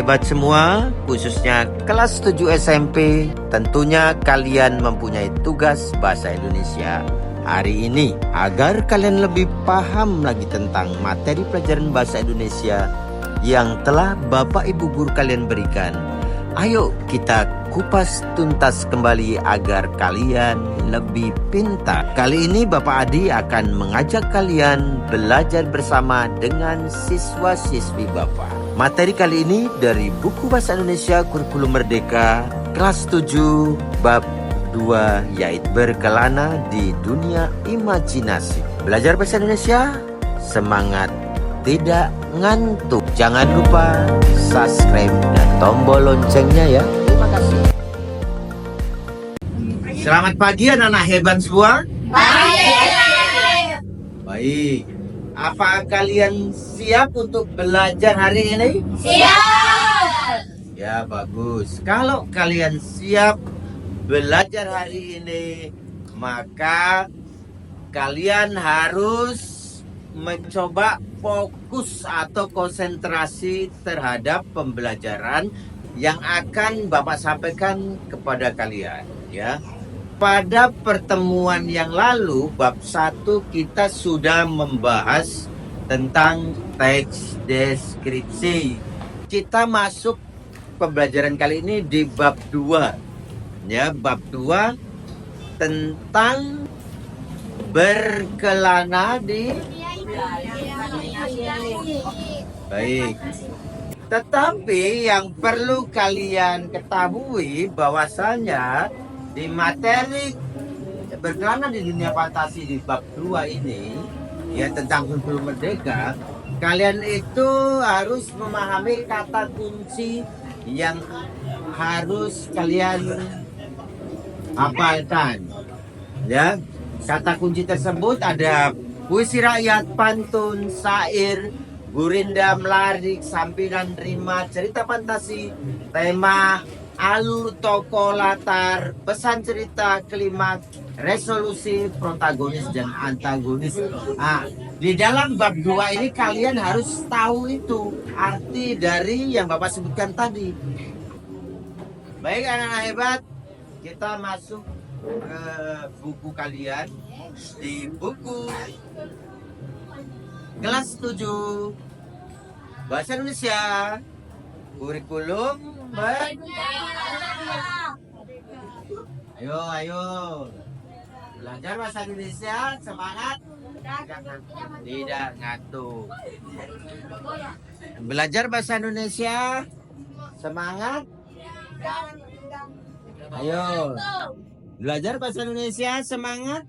hebat semua, khususnya kelas 7 SMP, tentunya kalian mempunyai tugas bahasa Indonesia hari ini. Agar kalian lebih paham lagi tentang materi pelajaran bahasa Indonesia yang telah Bapak Ibu guru kalian berikan, ayo kita kupas tuntas kembali agar kalian lebih pintar. Kali ini Bapak Adi akan mengajak kalian belajar bersama dengan siswa-siswi Bapak. Materi kali ini dari buku Bahasa Indonesia Kurikulum Merdeka kelas 7 bab 2, yaitu berkelana di dunia imajinasi. Belajar bahasa Indonesia, semangat, tidak ngantuk. Jangan lupa subscribe dan tombol loncengnya ya. Terima kasih. Selamat pagi anak-anak hebat semua. Baik. Apa kalian siap untuk belajar hari ini? Siap! Ya, bagus. Kalau kalian siap belajar hari ini, maka kalian harus mencoba fokus atau konsentrasi terhadap pembelajaran yang akan Bapak sampaikan kepada kalian, ya. Pada pertemuan yang lalu, bab 1 kita sudah membahas tentang teks deskripsi. Kita masuk pembelajaran kali ini di bab 2. Ya, bab 2 tentang berkelana di baik. Tetapi yang perlu kalian ketahui bahwasanya di materi berkelana di dunia fantasi di bab 2 ini, ya, tentang kurikulum merdeka, kalian itu harus memahami kata kunci yang harus kalian hafalkan. Ya, kata kunci tersebut ada puisi rakyat, pantun, syair, gurinda, melarik, sampiran, rima, cerita fantasi, tema, alur, tokoh, latar, pesan cerita, klimaks, resolusi, protagonis dan antagonis. Nah, di dalam bab 2 ini kalian harus tahu itu arti dari yang Bapak sebutkan tadi. Baik anak-anak hebat, kita masuk ke buku kalian di buku kelas 7 Bahasa Indonesia Kurikulum Merdeka. Ayo belajar bahasa Indonesia, semangat, tidak ngantuk. Belajar bahasa Indonesia, semangat. Ayo belajar bahasa Indonesia, semangat,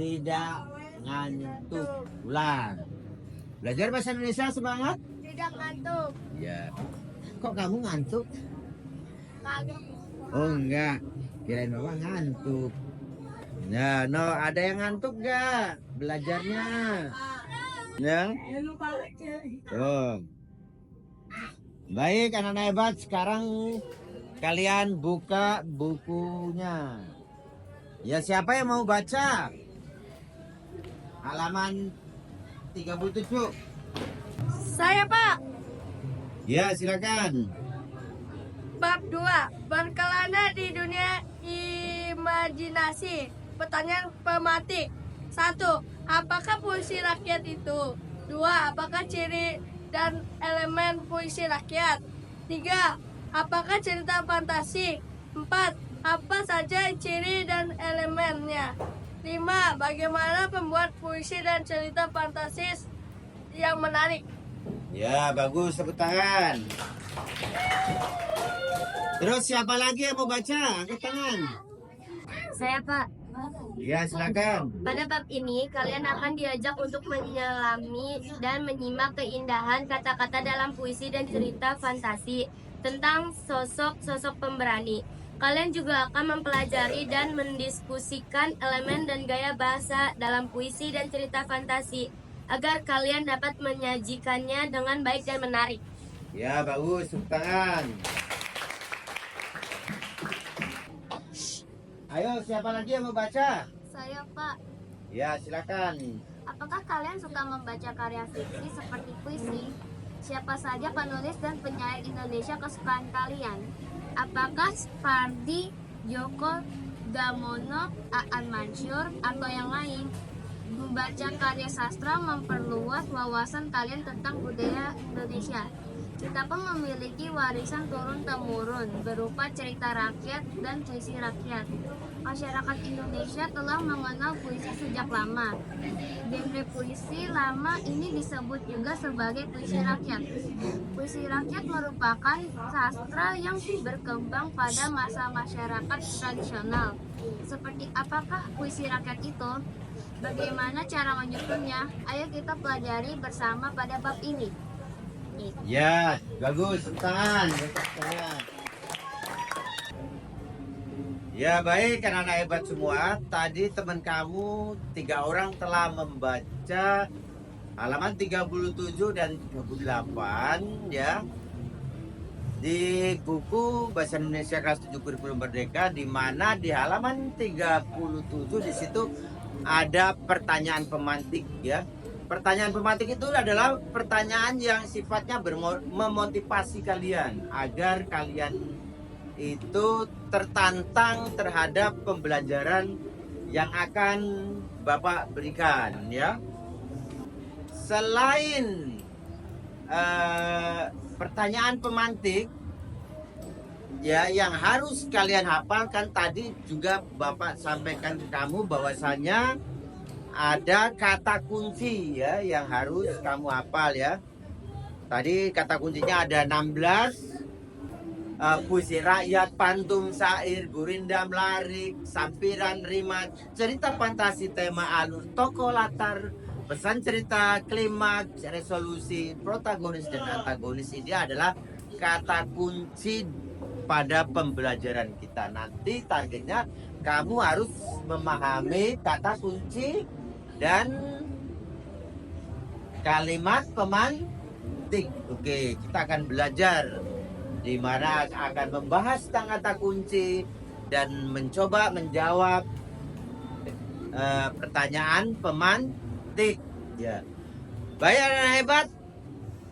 tidak ngantuk. Ulang. Belajar bahasa Indonesia, semangat, Tidak ngantuk. ya. Kok kamu ngantuk? Kagak. Oh enggak, kirain Bapak ngantuk. Ya, no, ada yang ngantuk enggak belajarnya? Ya. Tuh. Baik anak-anak hebat, sekarang kalian buka bukunya. Ya, siapa yang mau baca? Halaman 37. Saya, Pak. Ya, silakan. Bab 2, berkelana di dunia imajinasi. Pertanyaan pematik. 1. Apakah puisi rakyat itu? 2. Apakah ciri dan elemen puisi rakyat? 3. Apakah cerita fantasi? 4. Apa saja ciri dan elemennya? 5. Bagaimana pembuat puisi dan cerita fantasis yang menarik? Ya, bagus, tepuk tangan. Terus siapa lagi yang mau baca? Angkat tangan. Saya, Pak. Ya, silakan. Pada bab ini, kalian akan diajak untuk menyelami dan menyimak keindahan kata-kata dalam puisi dan cerita fantasi tentang sosok-sosok pemberani. Kalian juga akan mempelajari dan mendiskusikan elemen dan gaya bahasa dalam puisi dan cerita fantasi agar kalian dapat menyajikannya dengan baik dan menarik. Ya, bagus, tepuk tangan. Ayo, siapa lagi yang mau baca? Saya, Pak. Ya, silakan. Apakah kalian suka membaca karya fiksi seperti puisi? Siapa saja penulis dan penyair Indonesia kesukaan kalian? Apakah Spardi, Djoko Damono, Aan Mansur, atau yang lain? Membaca karya sastra memperluas wawasan kalian tentang budaya Indonesia. Kita pun memiliki warisan turun-temurun berupa cerita rakyat dan puisi rakyat. Masyarakat Indonesia telah mengenal puisi sejak lama. Genre puisi lama ini disebut juga sebagai puisi rakyat. Puisi rakyat merupakan sastra yang berkembang pada masa masyarakat tradisional. Seperti apakah puisi rakyat itu? Bagaimana cara menyusunnya? Ayo kita pelajari bersama pada bab ini. Ya, bagus. Tepuk tangan. Tepuk tangan. Ya baik, anak-anak hebat semua. Tadi teman kamu 3 orang telah membaca halaman 37 dan 38 ya di buku Bahasa Indonesia kelas 7 Kurikulum Merdeka, di mana di halaman 37 di situ ada pertanyaan pemantik ya. Pertanyaan pemantik itu adalah pertanyaan yang sifatnya memotivasi kalian agar kalian itu tertantang terhadap pembelajaran yang akan Bapak berikan ya. Selain pertanyaan pemantik ya yang harus kalian hafalkan, tadi juga Bapak sampaikan ke kamu bahwasanya ada kata kunci ya yang harus kamu hafal ya. Tadi kata kuncinya ada 16. Puisi rakyat, pantun, syair, gurindam, larik, sampiran, rima, cerita fantasi, tema alur, tokoh latar, pesan cerita, klimaks, resolusi, protagonis dan antagonis. Ini adalah kata kunci pada pembelajaran kita. Nanti targetnya kamu harus memahami kata kunci dan kalimat pemantik. Oke, kita akan belajar di mana akan membahas tentang kata kunci dan mencoba menjawab pertanyaan pemantik. Ya, baik anak hebat,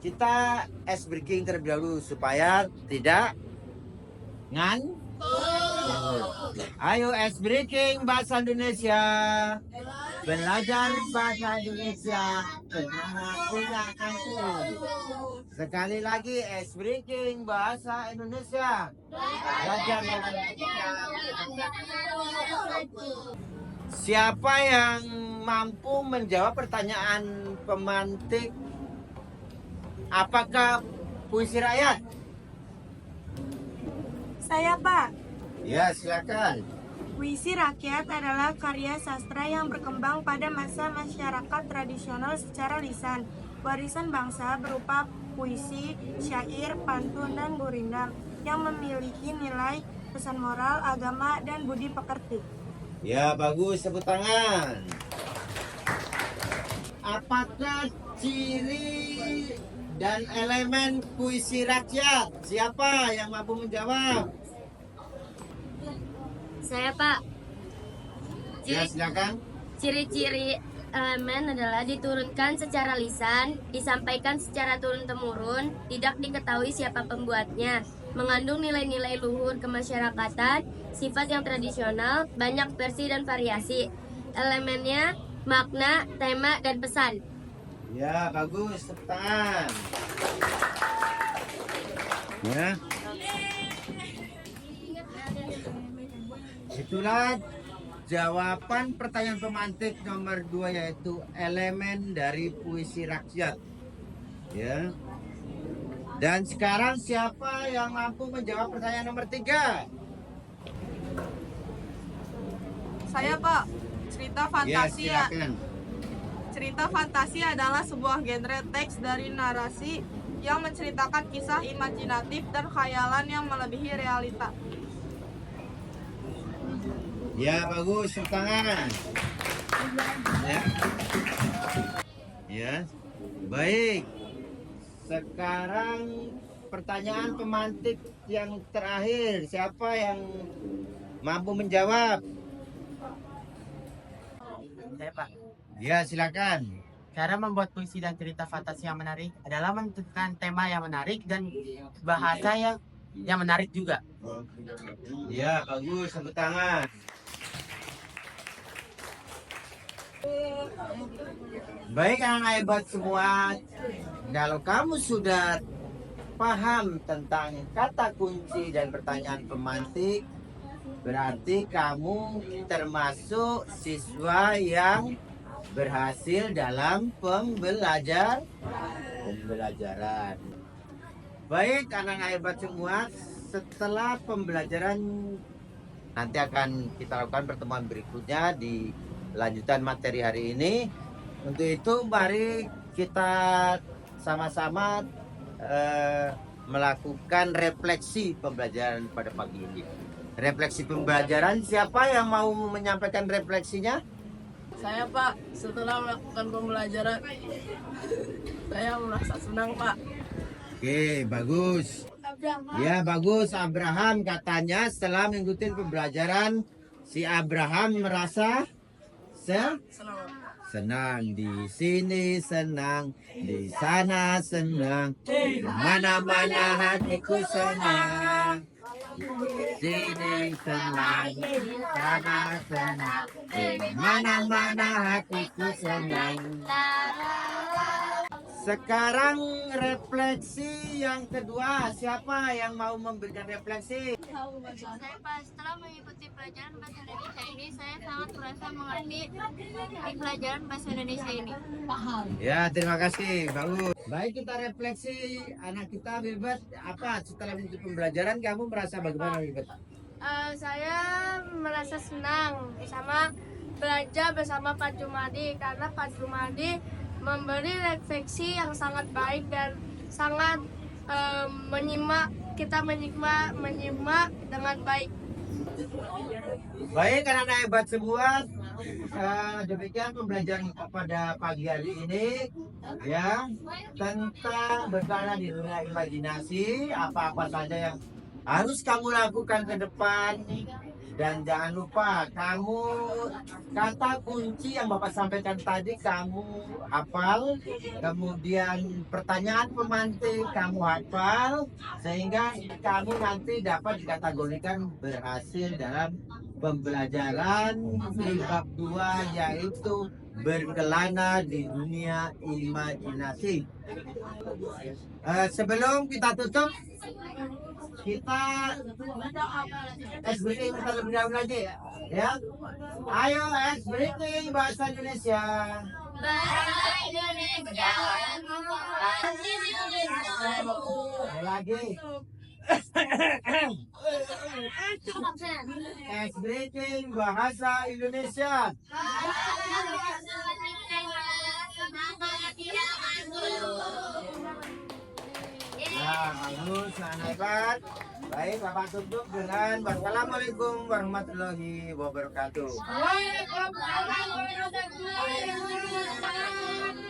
kita ice breaking terlebih dahulu supaya tidak ngantuk. Ayo ice breaking bahasa Indonesia. Belajar bahasa Indonesia bersama punya kantor. Sekali lagi ice breaking bahasa Indonesia. Belajar bahasa Indonesia. Siapa yang mampu menjawab pertanyaan pemantik? Apakah puisi rakyat? Saya, Pak. Ya, silakan. Puisi rakyat adalah karya sastra yang berkembang pada masa masyarakat tradisional secara lisan. Warisan bangsa berupa puisi, syair, pantun, dan gurindam yang memiliki nilai pesan moral, agama, dan budi pekerti. Ya, bagus, tepuk tangan. Apakah ciri dan elemen puisi rakyat? Siapa yang mampu menjawab? Saya, Pak. Ya, silakan. Ciri-ciri elemen adalah diturunkan secara lisan, disampaikan secara turun-temurun, tidak diketahui siapa pembuatnya, mengandung nilai-nilai luhur kemasyarakatan, sifat yang tradisional, banyak versi dan variasi. Elemennya makna, tema, dan pesan. Ya, bagus, tepuk tangan. Ya. Itulah jawaban pertanyaan pemantik nomor 2, yaitu elemen dari puisi rakyat. Ya. Dan sekarang siapa yang mampu menjawab pertanyaan nomor 3? Saya, Pak. Cerita Ya, fantasi silakan. Cerita fantasi adalah sebuah genre teks dari narasi yang menceritakan kisah imajinatif dan khayalan yang melebihi realita. Ya, bagus, tepuk tangan. Ya. Ya. Baik. Sekarang pertanyaan pemantik yang terakhir, siapa yang mampu menjawab? Saya, Pak. Ya, silakan. Cara membuat puisi dan cerita fantasi yang menarik adalah menentukan tema yang menarik dan bahasa yang menarik juga. Ya, bagus. Tepuk tangan. Baik anak hebat semua, kalau kamu sudah paham tentang kata kunci dan pertanyaan pemantik, berarti kamu termasuk siswa yang berhasil dalam pembelajaran. Baik anak-anak hebat semua, setelah pembelajaran nanti akan kita lakukan pertemuan berikutnya di lanjutan materi hari ini. Untuk itu mari kita sama-sama melakukan refleksi pembelajaran pada pagi ini. Refleksi pembelajaran, siapa yang mau menyampaikan refleksinya? Saya Pak, setelah melakukan pembelajaran, saya merasa senang Pak. Oke, bagus. Ya, bagus. Abraham katanya setelah mengikuti pembelajaran, si Abraham merasa senang. Di sini senang, di sana senang, di mana-mana hatiku senang. Di sini senang, di sana senang, di mana-mana hatiku senang. Sekarang refleksi yang kedua, siapa yang mau memberikan refleksi? Saya Pak, setelah mengikuti pelajaran bahasa Indonesia ini, saya sangat merasa mengerti di pelajaran bahasa Indonesia ini. Ya, terima kasih. Bagus. Baik, kita refleksi anak kita Wilbert. Apa setelah mengikuti pembelajaran kamu merasa bagaimana Wilbert? Saya merasa senang belajar bersama Pak Jumadi karena Pak Jumadi memberi refleksi yang sangat baik dan sangat menyimak dengan baik. Baik anak-anak hebat semua, demikian pembelajaran pada pagi hari ini ya tentang berkelana di dunia imajinasi, apa-apa saja yang harus kamu lakukan ke depan. Dan jangan lupa kamu kata kunci yang Bapak sampaikan tadi kamu hafal, kemudian pertanyaan pemantik kamu hafal, sehingga kamu nanti dapat dikategorikan berhasil dalam pembelajaran di bab 2 yaitu berkelana di dunia imajinasi. Sebelum kita tutup, kita breaking terlebih dahulu lagi ya. Ayo breaking bahasa Indonesia. Lagi. Breaking bahasa Indonesia. Ya, bagus, anak hebat. Baik, Bapak tutup dengan wassalamualaikum warahmatullahi wabarakatuh. Waalaikumsalam warahmatullahi wabarakatuh.